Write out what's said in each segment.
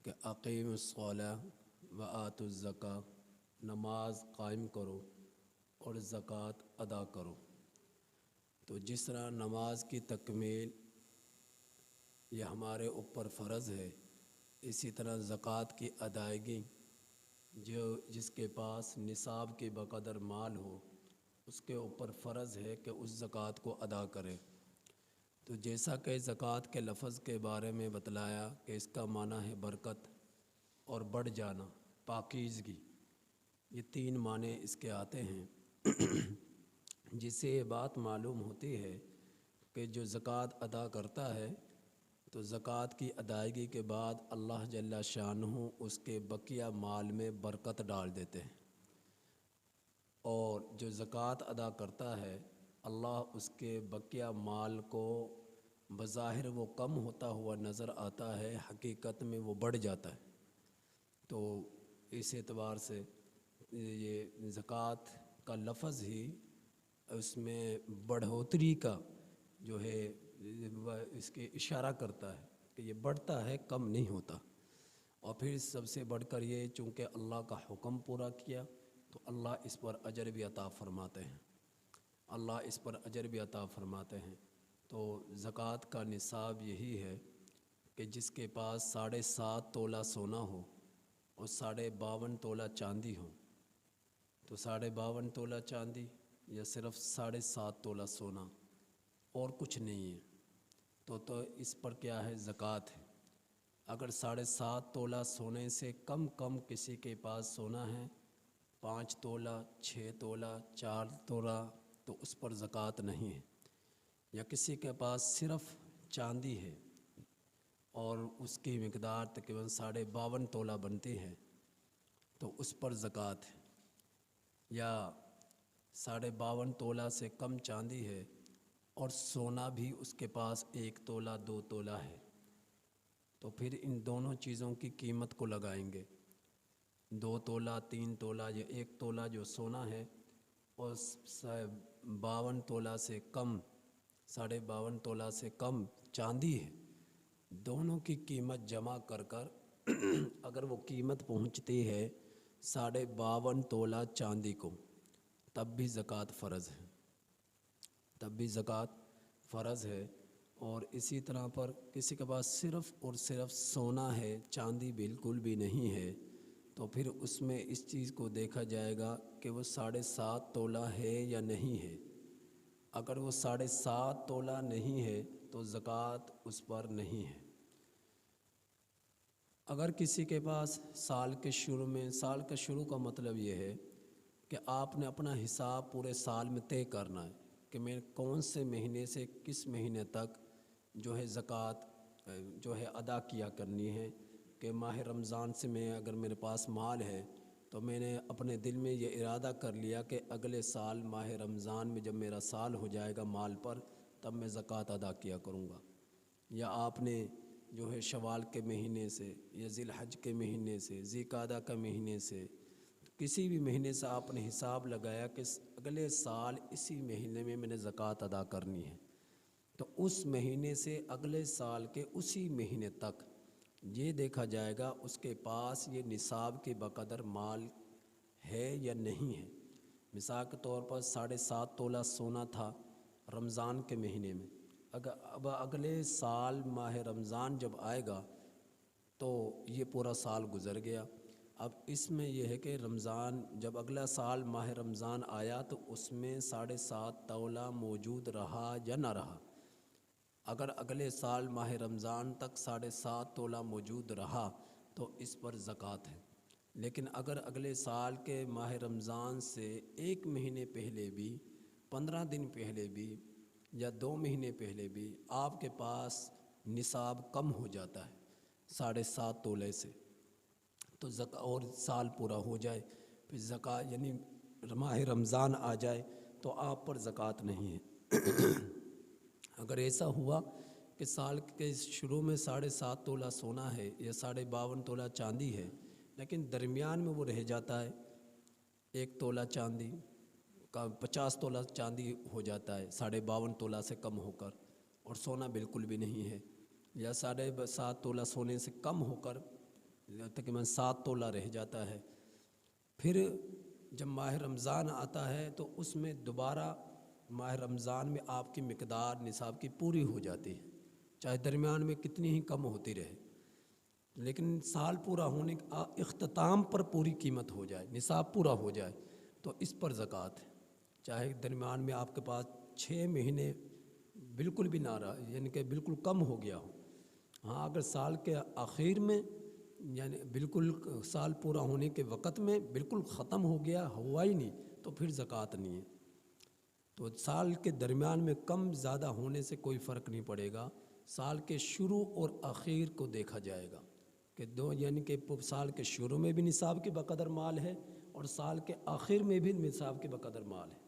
کہ اقیم الصلاۃ و آتوا الزکوٰۃ، نماز قائم کرو اور زکوٰۃ ادا کرو۔ تو جس طرح نماز کی تکمیل یہ ہمارے اوپر فرض ہے، اسی طرح زکوٰۃ کی ادائیگی جس کے پاس نصاب کے بقدر مال ہو اس کے اوپر فرض ہے کہ اس زکوٰۃ کو ادا کرے۔ تو جیسا کہ زکوٰۃ کے لفظ کے بارے میں بتلایا کہ اس کا معنی ہے برکت اور بڑھ جانا، پاکیزگی، یہ تین معنی اس کے آتے ہیں، جس سے یہ بات معلوم ہوتی ہے کہ جو زکوٰۃ ادا کرتا ہے تو زکوٰۃ کی ادائیگی کے بعد اللہ جل شانہ اس کے بقیہ مال میں برکت ڈال دیتے ہیں، اور جو زکوٰۃ ادا کرتا ہے اللہ اس کے بقیہ مال کو بظاہر وہ کم ہوتا ہوا نظر آتا ہے، حقیقت میں وہ بڑھ جاتا ہے۔ تو اس اعتبار سے یہ زکوٰۃ کا لفظ ہی اس میں بڑھوتری کا جو ہے اس کے اشارہ کرتا ہے کہ یہ بڑھتا ہے، کم نہیں ہوتا۔ اور پھر سب سے بڑھ کر یہ چونکہ اللہ کا حکم پورا کیا تو اللہ اس پر اجر بھی عطا فرماتے ہیں، اللہ اس پر اجر بھی عطا فرماتے ہیں۔ تو زکوٰۃ کا نصاب یہی ہے کہ جس کے پاس 7.5 تولہ سونا ہو اور 52.5 تولہ چاندی ہو، تو 52.5 تولہ چاندی یا صرف 7.5 تولہ سونا اور کچھ نہیں ہے تو اس پر کیا ہے؟ زکوٰۃ ہے۔ اگر 7.5 تولہ سونے سے کم کسی کے پاس سونا ہے، 5 تولہ، 6 تولہ، 4 تولہ، تو اس پر زکوٰۃ نہیں ہے۔ یا کسی کے پاس صرف چاندی ہے اور اس کی مقدار تقریباً 52.5 تولہ بنتی ہے تو اس پر زکوٰۃ ہے۔ یا 52.5 تولہ سے کم چاندی ہے اور سونا بھی اس کے پاس 1 تولہ 2 تولہ ہے، تو پھر ان دونوں چیزوں کی قیمت کو لگائیں گے، 2 تولہ 3 تولہ یا 1 تولہ جو سونا ہے اور 52 تولہ سے کم 52.5 تولہ سے کم چاندی ہے، دونوں کی قیمت جمع کر اگر وہ قیمت پہنچتی ہے 52.5 تولہ چاندی کو، تب بھی زکوٰۃ فرض ہے، تب بھی زکوٰۃ فرض ہے۔ اور اسی طرح پر کسی کے پاس صرف اور صرف سونا ہے، چاندی بالکل بھی نہیں ہے، تو پھر اس میں اس چیز کو دیکھا جائے گا کہ وہ 7.5 تولہ ہے یا نہیں ہے۔ اگر وہ 7.5 تولہ نہیں ہے تو زکوٰۃ اس پر نہیں ہے۔ اگر کسی کے پاس سال کے شروع کا مطلب یہ ہے کہ آپ نے اپنا حساب پورے سال میں طے کرنا ہے کہ میں کون سے مہینے سے کس مہینے تک جو ہے زکوٰۃ جو ہے ادا کیا کرنی ہے، کہ ماہ رمضان سے میں اگر میرے پاس مال ہے تو میں نے اپنے دل میں یہ ارادہ کر لیا کہ اگلے سال ماہ رمضان میں جب میرا سال ہو جائے گا مال پر تب میں زکوٰۃ ادا کیا کروں گا۔ یا آپ نے جو ہے شوال کے مہینے سے یا ذی الحج کے مہینے سے، ذی قعدہ کے مہینے سے، کسی بھی مہینے سے آپ نے حساب لگایا کہ اگلے سال اسی مہینے میں نے زکوٰۃ ادا کرنی ہے، تو اس مہینے سے اگلے سال کے اسی مہینے تک یہ دیکھا جائے گا اس کے پاس یہ نصاب کے بقدر مال ہے یا نہیں ہے۔ مثال کے طور پر 7.5 تولہ سونا تھا رمضان کے مہینے میں، اب اگلے سال ماہ رمضان جب آئے گا تو یہ پورا سال گزر گیا۔ اب اس میں یہ ہے کہ رمضان جب اگلا سال ماہ رمضان آیا تو اس میں 7.5 تولہ موجود رہا یا نہ رہا۔ اگر اگلے سال ماہ رمضان تک 7.5 تولہ موجود رہا تو اس پر زکوٰۃ ہے۔ لیکن اگر اگلے سال کے ماہ رمضان سے 1 مہینے پہلے بھی، 15 دن پہلے بھی یا 2 مہینے پہلے بھی آپ کے پاس نصاب کم ہو جاتا ہے 7.5 تولے سے، تو اور سال پورا ہو جائے پھر زکوٰۃ یعنی ماہ رمضان آ جائے تو آپ پر زکوٰۃ نہیں ہے۔ اگر ایسا ہوا کہ سال کے شروع میں 7.5 تولہ سونا ہے یا 52.5 تولہ چاندی ہے، لیکن درمیان میں وہ رہ جاتا ہے 1 تولہ چاندی کا 50 تولہ چاندی ہو جاتا ہے 52.5 تولہ سے کم ہو کر، اور سونا بالکل بھی نہیں ہے، یا 7.5 تولہ سونے سے کم ہو کر تقریباً 7 تولہ رہ جاتا ہے۔ پھر جب ماہ رمضان آتا ہے تو اس میں دوبارہ ماہ رمضان میں آپ کی مقدار نصاب کی پوری ہو جاتی ہے، چاہے درمیان میں کتنی ہی کم ہوتی رہے، لیکن سال پورا ہونے کا اختتام پر پوری قیمت ہو جائے، نصاب پورا ہو جائے تو اس پر زکوٰۃ ہے۔ چاہے درمیان میں آپ کے پاس 6 مہینے بالکل بھی نہ رہا، یعنی کہ بالکل کم ہو گیا ہو، ہاں اگر سال کے آخر میں یعنی بالکل سال پورا ہونے کے وقت میں بالکل ختم ہو گیا، ہوا ہی نہیں، تو پھر زکوٰۃ نہیں ہے۔ تو سال کے درمیان میں کم زیادہ ہونے سے کوئی فرق نہیں پڑے گا، سال کے شروع اور آخر کو دیکھا جائے گا کہ یعنی کہ سال کے شروع میں بھی نصاب کے بقدر مال ہے اور سال کے آخر میں بھی نصاب کے بقدر مال ہے۔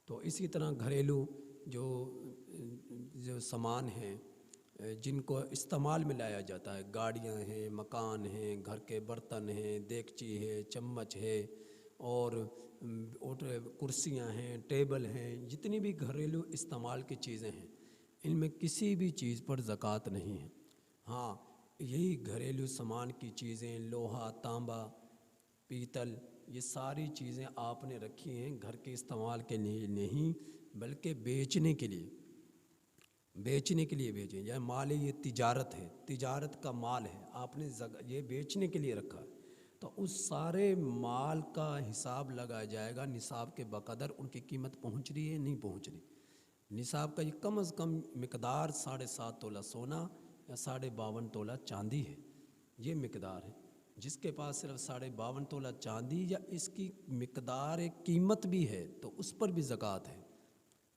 تو اسی طرح گھریلو جو سامان ہیں جن کو استعمال میں لایا جاتا ہے، گاڑیاں ہیں، مکان ہیں، گھر کے برتن ہیں، دیگچی ہے، چمچ ہے اور کرسیاں ہیں، ٹیبل ہیں، جتنی بھی گھریلو استعمال کی چیزیں ہیں ان میں کسی بھی چیز پر زکوٰۃ نہیں ہے۔ ہاں یہی گھریلو سامان کی چیزیں، لوہا، تانبا، پیتل، یہ ساری چیزیں آپ نے رکھی ہیں گھر کے استعمال کے لیے نہیں بلکہ بیچنے کے لیے بیچیں، یہ مال یہ تجارت ہے، تجارت کا مال ہے، آپ نے یہ بیچنے کے لیے رکھا ہے، تو اس سارے مال کا حساب لگایا جائے گا نصاب کے بقدر ان کی قیمت پہنچ رہی ہے نہیں پہنچ رہی۔ نصاب کا یہ کم از کم مقدار 7.5 تولہ سونا یا 52.5 تولہ چاندی ہے، یہ مقدار ہے۔ جس کے پاس صرف 52.5 تولہ چاندی یا اس کی مقدار قیمت بھی ہے تو اس پر بھی زکوٰۃ ہے۔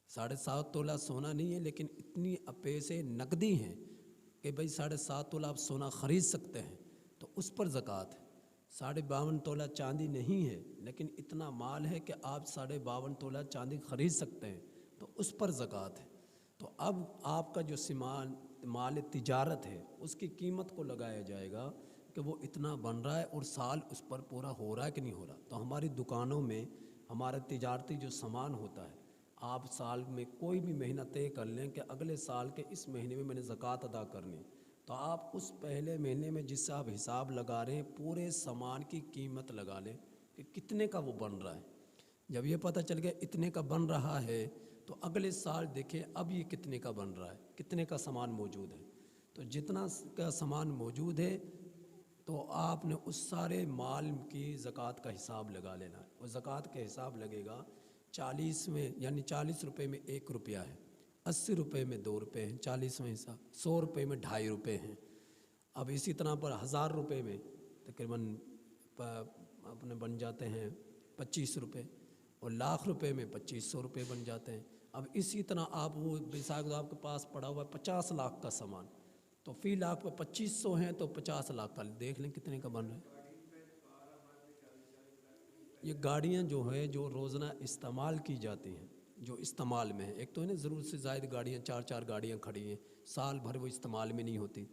7.5 تولہ سونا نہیں ہے لیکن اتنی پیسے نقدی ہیں کہ بھئی 7.5 تولہ آپ سونا خرید سکتے ہیں تو اس پر زکوٰۃ ہے۔ 52.5 تولہ چاندی نہیں ہے لیکن اتنا مال ہے کہ آپ 52.5 تولہ چاندی خرید سکتے ہیں تو اس پر زکوٰۃ ہے۔ تو اب آپ کا جو مال تجارت ہے اس کی قیمت کو لگایا جائے گا کہ وہ اتنا بن رہا ہے اور سال اس پر پورا ہو رہا ہے کہ نہیں ہو رہا۔ تو ہماری دکانوں میں ہمارا تجارتی جو سامان ہوتا ہے، آپ سال میں کوئی بھی مہینہ طے کر لیں کہ اگلے سال کے اس مہینے میں نے زکوٰۃ ادا کرنی، تو آپ اس پہلے مہینے میں جس سے آپ حساب لگا رہے ہیں پورے سامان کی قیمت لگا لیں کہ کتنے کا وہ بن رہا ہے۔ جب یہ پتہ چل گیا اتنے کا بن رہا ہے تو اگلے سال دیکھیں اب یہ کتنے کا بن رہا ہے، کتنے کا سامان موجود ہے۔ تو جتنا کا سامان موجود ہے تو آپ نے اس سارے مال کی زکوٰۃ کا حساب لگا لینا ہے، اور زکوٰۃ کا حساب لگے گا 40 میں، یعنی 40 روپے میں 1 روپیہ ہے، 80 روپے میں 2 روپے ہیں، 40 حصہ 100 روپے میں 2.5 روپے ہیں۔ اب اسی طرح پر 1000 روپے میں تقریباً اپنے بن جاتے ہیں 25 روپے، اور لاکھ روپے میں 2500 روپے بن جاتے ہیں۔ اب اسی طرح آپ وہ مثال آپ کے پاس پڑا ہوا ہے 50 لاکھ کا سامان، تو فی لاکھ پہ 2500 ہیں تو 50 لاکھ کا دیکھ لیں کتنے کا بن رہا ہے۔ یہ گاڑیاں جو ہیں جو روزانہ استعمال کی جاتی ہیں، جو استعمال میں ہیں، ایک تو ہے نا ضرورت سے زائد گاڑیاں 4 گاڑیاں کھڑی ہیں، سال بھر وہ استعمال میں نہیں ہوتی،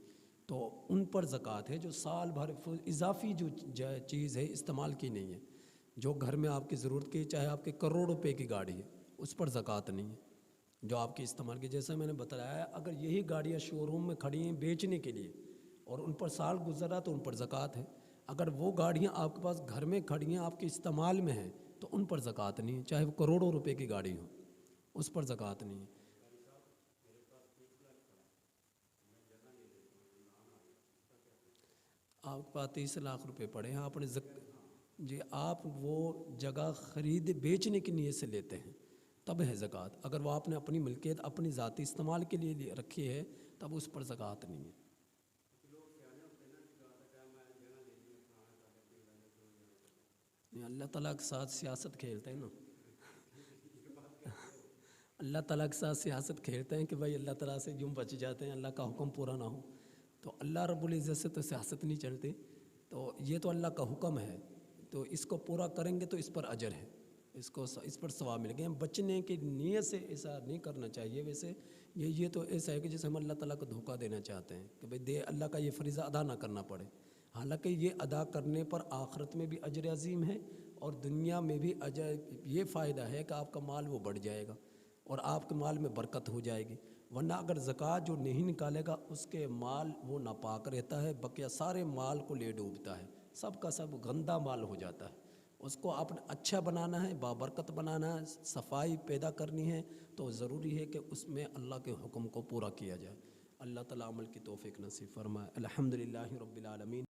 تو ان پر زکوٰۃ ہے۔ جو سال بھر اضافی جو چیز ہے استعمال کی نہیں ہے، جو گھر میں آپ کی ضرورت کی، چاہے آپ کے کروڑ روپے کی گاڑی ہے، اس پر زکوٰۃ نہیں ہے۔ جو آپ کے استعمال کی، جیسا میں نے بتایا، اگر یہی گاڑیاں شو روم میں کھڑی ہیں بیچنے کے لیے اور ان پر سال گزرا تو ان پر زکوٰۃ ہے۔ اگر وہ گاڑیاں آپ کے پاس گھر میں کھڑی ہیں، آپ کے استعمال میں ہیں، تو ان پر زکوٰۃ نہیں ہے، چاہے وہ کروڑوں روپے کی گاڑی ہو، اس پر زکوٰۃ نہیں ہے۔ آپ کے پاس 30 لاکھ روپے پڑے ہیں، آپ نے جی آپ وہ جگہ خرید بیچنے کی نیت سے لیتے ہیں تب ہے زکوٰۃ۔ اگر وہ آپ نے اپنی ملکیت اپنی ذاتی استعمال کے لیے رکھی ہے تب اس پر زکوٰۃ نہیں ہے۔ اللہ تعالیٰ کے ساتھ سیاست کھیلتے ہیں نا، اللہ تعالیٰ کے ساتھ سیاست کھیلتے ہیں کہ بھائی اللہ تعالیٰ سے یوں بچ جاتے ہیں، اللہ کا حکم پورا نہ ہو، تو اللہ رب العزت سے تو سیاست نہیں چلتی، تو یہ تو اللہ کا حکم ہے، تو اس کو پورا کریں گے تو اس پر اجر ہے، اس پر ثواب ملے گا۔ بچنے کی نیت سے ایسا نہیں کرنا چاہیے۔ ویسے یہ تو ایسا ہے کہ جیسے ہم اللہ تعالیٰ کو دھوکہ دینا چاہتے ہیں کہ بھئی اللہ کا یہ فریضہ ادا نہ کرنا پڑے، حالانکہ یہ ادا کرنے پر آخرت میں بھی اجر عظیم ہے اور دنیا میں بھی اجر، یہ فائدہ ہے کہ آپ کا مال وہ بڑھ جائے گا اور آپ کے مال میں برکت ہو جائے گی، ورنہ اگر زکوٰۃ جو نہیں نکالے گا اس کے مال وہ ناپاک رہتا ہے، بقیہ سارے مال کو لے ڈوبتا ہے، سب کا سب گندا مال ہو جاتا ہے۔ اس کو آپ نے اچھا بنانا ہے، بابرکت بنانا ہے، صفائی پیدا کرنی ہے، تو ضروری ہے کہ اس میں اللہ کے حکم کو پورا کیا جائے۔ اللہ تعالیٰ عمل کی توفیق نصیب فرمائے۔ الحمدللہ رب العالمین۔